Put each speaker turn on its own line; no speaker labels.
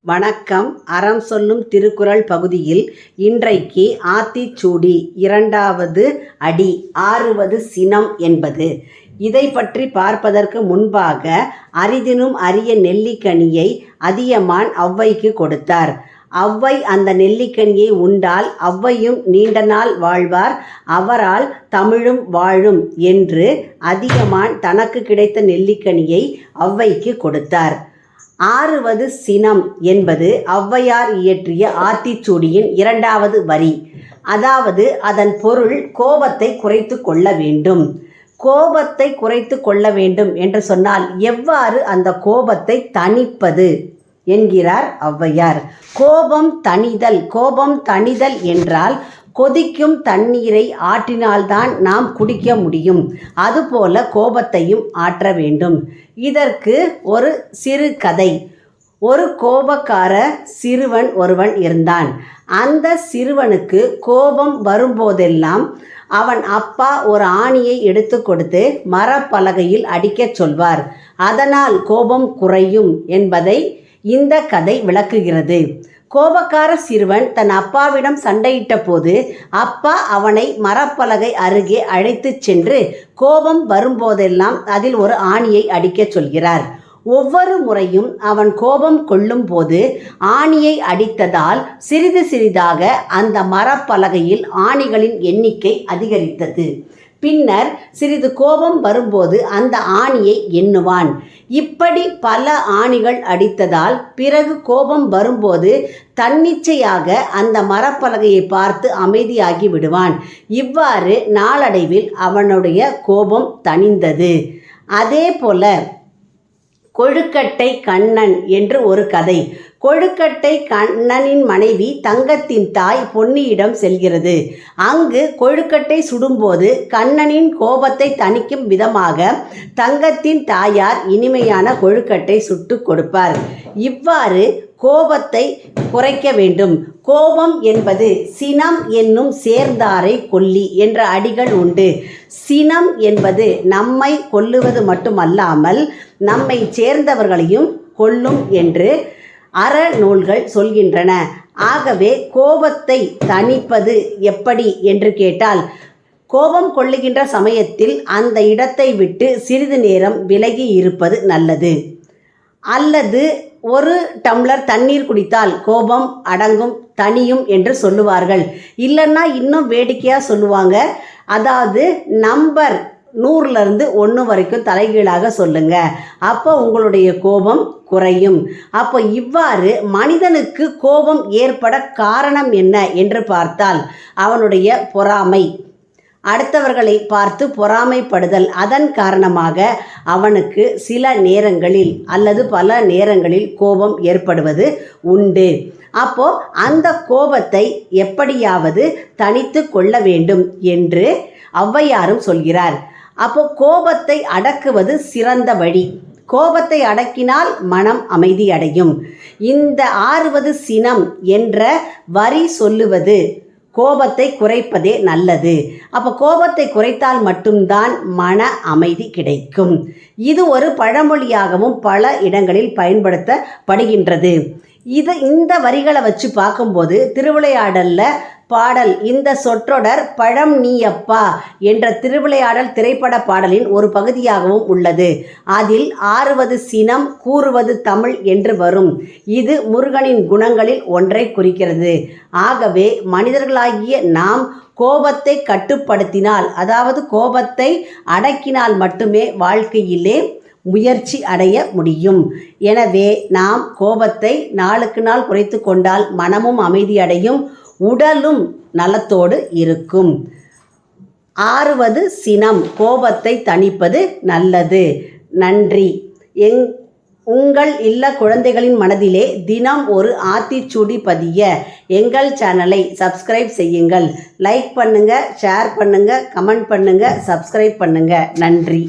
வணக்கம். அறம் சொல்லும் திருக்குறள் பகுதியில் இன்றைக்கு ஆத்திச்சூடி 2வது அடி 6வது சினம் என்பது. இதை பற்றி பார்ப்பதற்கு முன்பாக அரிதினும் அரிய நெல்லிக்கனியை அதியமான் ஔவைக்கு கொடுத்தார். ஔவை அந்த நெல்லிக்கனியை உண்டால் ஔவையும் நீண்ட நாள் வாழ்வார், அவரால் தமிழும் வாழும் என்று அதியமான் தனக்கு கிடைத்த நெல்லிக்கனியை ஔவைக்கு கொடுத்தார். 6வது சினம் என்பது ஔவையார் இயற்றிய ஆத்திச்சூடியின் 2வது வரி. அதாவது அதன் பொருள் கோபத்தை குறைத்து கொள்ள வேண்டும். கோபத்தை குறைத்து கொள்ள வேண்டும் என்று சொன்னால் எவ்வாறு அந்த கோபத்தை தணிப்பது என்கிறார் ஔவையார். கோபம் தணிதல் என்றால் கொதிக்கும் தண்ணீரை ஆற்றினால்தான் நாம் குடிக்க முடியும். அதுபோல கோபத்தையும் ஆற்ற வேண்டும். இதற்கு ஒரு சிறு கதை. ஒரு கோபக்கார சிறுவன் ஒருவன் இருந்தான். அந்த சிறுவனுக்கு கோபம் வரும்போதெல்லாம் அவன் அப்பா ஒரு ஆணியை எடுத்து கொடுத்து மரப்பலகையில் அடிக்கச் சொல்வார். அதனால் கோபம் குறையும் என்பதை இந்த கதை விளக்குகிறது. கோபக்கார சிறுவன் தன் அப்பாவிடம் சண்டையிட்ட போது அப்பா அவனை மரப்பலகை அருகே அழைத்து சென்று கோபம் வரும்போதெல்லாம் அதில் ஒரு ஆணியை அடிக்கச் சொல்கிறார். ஒவ்வொரு முறையும் அவன் கோபம் கொள்ளும் போது ஆணியை அடித்ததால் சிறிது சிறிதாக அந்த மரப்பலகையில் ஆணிகளின் எண்ணிக்கை அதிகரித்தது. பின்னர் சிறிது கோபம் வரும்போது அந்த ஆணியை எண்ணுவான். இப்படி பல ஆணிகள் அடித்ததால் பிறகு கோபம் வரும்போது தன்னிச்சையாக அந்த மரப்பலகையை பார்த்து அமைதியாகி விடுவான். இவ்வாறு நாளடைவில் அவனுடைய கோபம் தணிந்தது. அதே போல கொழுக்கட்டை கண்ணன் என்று ஒரு கதை. கொழுக்கட்டை கண்ணனின் மனைவி தங்கத்தின் தாய் பொன்னியிடம் செல்கிறது. அங்கு கொழுக்கட்டை சுடும்போது கண்ணனின் கோபத்தை தணிக்கும் விதமாக தங்கத்தின் தாயார் இனிமையான கொழுக்கட்டை சுட்டு கொடுப்பார். இவ்வாறு கோபத்தை குறைக்க வேண்டும். கோபம் என்பது சினம் என்னும் சேர்ந்தாரை கொல்லி என்ற அடிகள் உண்டு. சினம் என்பது நம்மை கொல்லுவது மட்டுமல்லாமல் நம்மை சேர்ந்தவர்களையும் கொல்லும் என்று அறநூல்கள் சொல்கின்றன. ஆகவே கோபத்தை தணிப்பது எப்படி என்று கேட்டால், கோபம் கொள்ளுகின்ற சமயத்தில் அந்த இடத்தை விட்டு சிறிது நேரம் விலகி இருப்பது நல்லது. அல்லது ஒரு டம்ளர் தண்ணீர் குடித்தால் கோபம் அடங்கும், தணியும் என்று சொல்லுவார்கள். இல்லைன்னா இன்னும் வேடிக்கையாக சொல்லுவாங்க. அதாவது நம்பர் 100லேருந்து 1 வரைக்கும் தலைகீழாக சொல்லுங்க, அப்போ உங்களுடைய கோபம் குறையும். அப்போ இவ்வாறு மனிதனுக்கு கோபம் ஏற்பட காரணம் என்ன என்று பார்த்தால் அவனுடைய பொறாமை, அடுத்தவர்களை பார்த்து பொறாமைப்படுதல். அதன் காரணமாக அவனுக்கு சில நேரங்களில் அல்லது பல நேரங்களில் கோபம் ஏற்படுவது உண்டு. அப்போ அந்த கோபத்தை எப்படியாவது தணித்து கொள்ள வேண்டும் என்று ஔவையாரும் சொல்கிறார். அப்போ கோபத்தை அடக்குவது சிறந்த வழி. கோபத்தை அடக்கினால் மனம் அமைதி அடையும். இந்த 6வது சினம் என்ற வரி சொல்லுவது கோபத்தை குறைப்பதே நல்லது. அப்போ கோபத்தை குறைத்தால் மட்டும்தான் மன அமைதி கிடைக்கும். இது ஒரு பழமொழியாகவும் பல இடங்களில் பயன்படுத்தப்படுகின்றது. இந்த வரிகளை வச்சு பார்க்கும்போது திருவிளையாடல்ல பாடல் இந்த சொற்றொடர் பழம் நீ அப்பா என்ற திருவிளையாடல் திரைப்பட பாடலின் ஒரு பகுதியாகவும் உள்ளது. அதில் 6வது சினம் கூறுவது தமிழ் என்று வரும். இது முருகனின் குணங்களில் ஒன்றை குறிக்கிறது. ஆகவே மனிதர்களாகிய நாம் கோபத்தை கட்டுப்படுத்தினால், அதாவது கோபத்தை அடக்கினால் மட்டுமே வாழ்க்கையிலே முயற்சி அடைய முடியும். எனவே நாம் கோபத்தை நாளுக்கு நாள் குறைத்து கொண்டால் மனமும் அமைதி அடையும், உடலும் நலத்தோடு இருக்கும். 6வது சினம், கோபத்தை தணிப்பது நல்லது. நன்றி. உங்கள் இல்ல குழந்தைகளின் மனதிலே தினம் ஒரு ஆத்திச்சூடி பதிய எங்கள் சேனலை சப்ஸ்கிரைப் செய்யுங்கள். லைக் பண்ணுங்க, ஷேர் பண்ணுங்க, கமெண்ட் பண்ணுங்க, சப்ஸ்கிரைப் பண்ணுங்க. நன்றி.